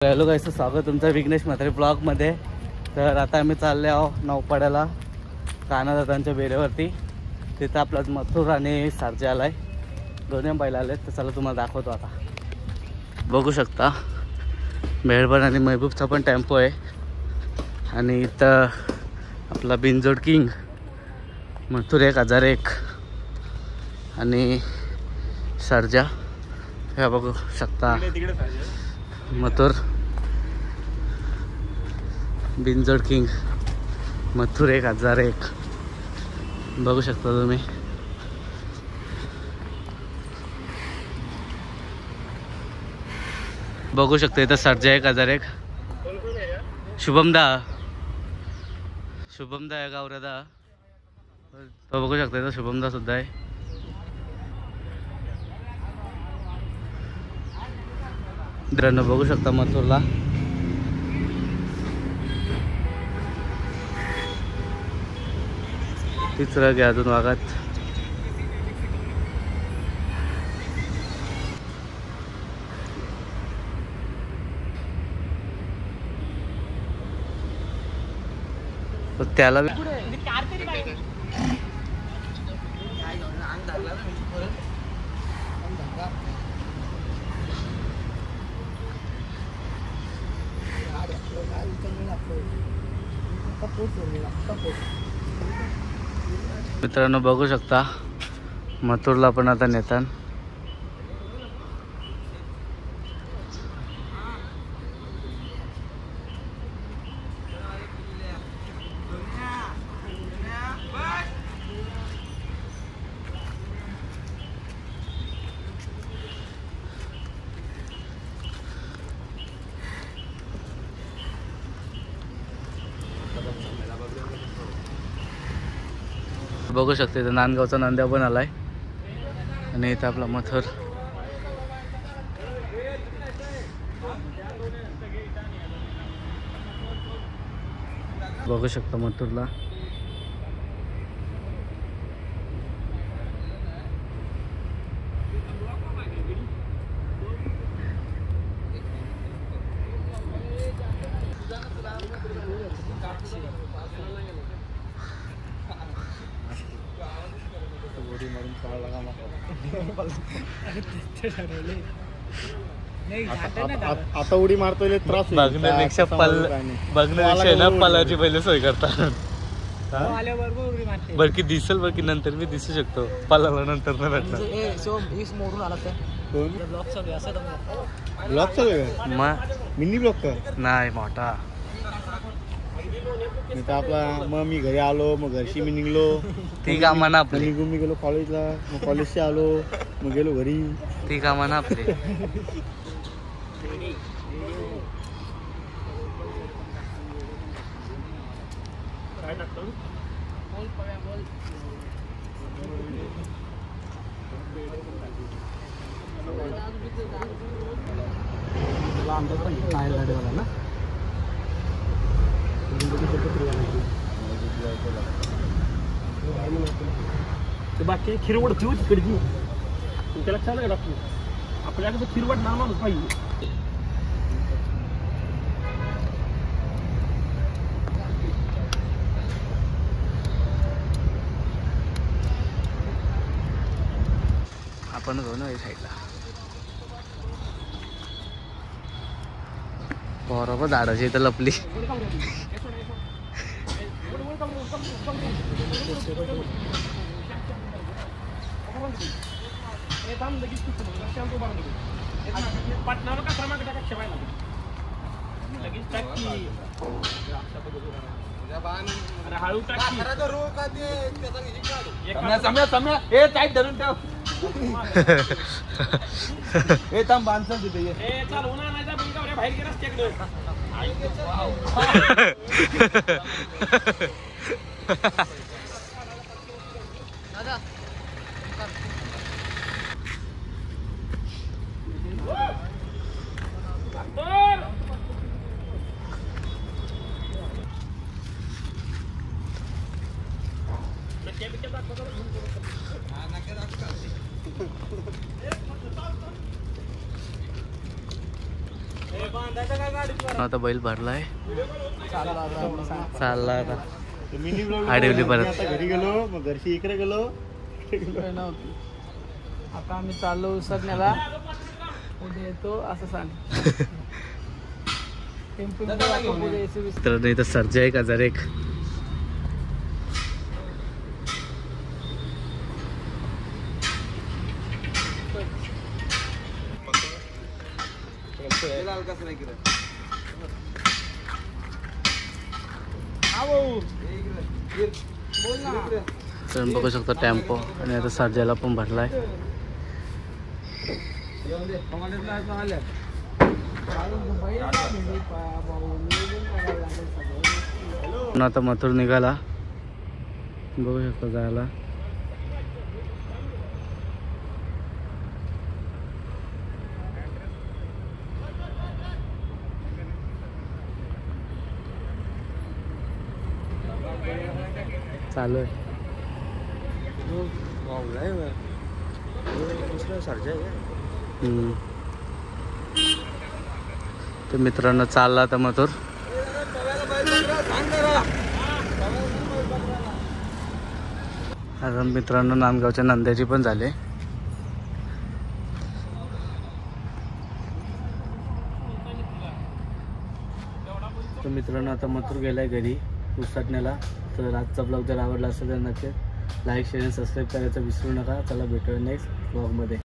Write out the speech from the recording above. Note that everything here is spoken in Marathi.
हॅलो गाईस, स्वागत तुमचं विघ्नेश म्हात्रे ब्लॉगमध्ये। तर आता आम्ही चालले आहोत नौपाड्याला कान्हादादांच्या बेरेवरती। तिथं आपला मथुर आणि सारजा आलाय, दोन्ही बैल आले। तर चला तुम्हाला दाखवतो। आता बघू शकता मेहरबान आणि महबूबचा पण टेम्पो आहे आणि इथं आपला बिनजोड किंग मथुर 1001 आणि सारजा हे बघू शकता। मथुर बिनजोड किंग मथुर 1001 बघू शकता तुम्ही। बघू शकता इथं सारजा 1001 शुभमदा आहे गावरादा। तो बघू शकता इथं शुभमदा सुद्धा आहे। मित्रांनो बघू शकता मथुरला तिसरं घ्या अजून वागात। त्याला मित्रांनो बघू शकता मथुरला पण आता नेतात। बघू शकता इथं नांदगावचा नांद्या पण आलाय आणि इथं आपला मथुर। बघू शकता मथुरला आता उडी मारतोय त्रास बघण्यापेक्षा बघण्यापेक्षा ना पलाची पहिले सोय करतात। बरकी दिसेल बरकी नंतर मी दिसू शकतो, पलाला नंतर नाही भेटणार। ब्लॉक चालू आहे मग मिनी ब्लॉक का नाही मोठा मी तर आपला। मग मी घरी आलो, मग घरशी मी निघलो, ती कामा ना आपली। निघून मी गेलो कॉलेजला, मग कॉलेजशी आलो, मग गेलो घरी, ती कामा ना आपली। बाकी खिरवड ठेवू तिकडची त्याला चालू का आपल्याकडे खिरवड नामानच पाहिजे। आपण जाऊ ना साईडला। बरोबर झाडाची इथं लपली। पाटणावर का क्रमांक टाका ठेवायला लगेच टाकी हळू टाकी टाईट धरून ठेव। हे थांब बांधचं तिथे ए चाल उन्हा नाही जा बिंगावऱ्या बाहेर गेलास तिकडे। बांधायचं काय आता बैल भरलाय, चालला आता मिनी ब्लॉग आडिवली परत. आता घरी गेलो, मग घरची इकडे गेलो. आता आम्ही चाललो उसरण्याला, उद्या येतो असं सांग. तर नाही तर सर्जा एक 1001. तर बघू शकतो टेम्पो, आणि आता सर्जाला पण भरलाय. आता मथुर निघाला, बघू शकतो जायला. चालू आहे. तर मित्रांनो चालला तर मथुर. आता मित्रांनो नांदगावच्या नंद्याची पण झाले. तर मित्रांनो आता मथुर गेलाय घरी उसटण्याला. तर आजचा ब्लॉग जर आवडला असेल तर नक्की लाईक शेअर आणि सबस्क्राईब करायचं विसरू नका. चला भेटूया नेक्स्ट ब्लॉगमध्ये.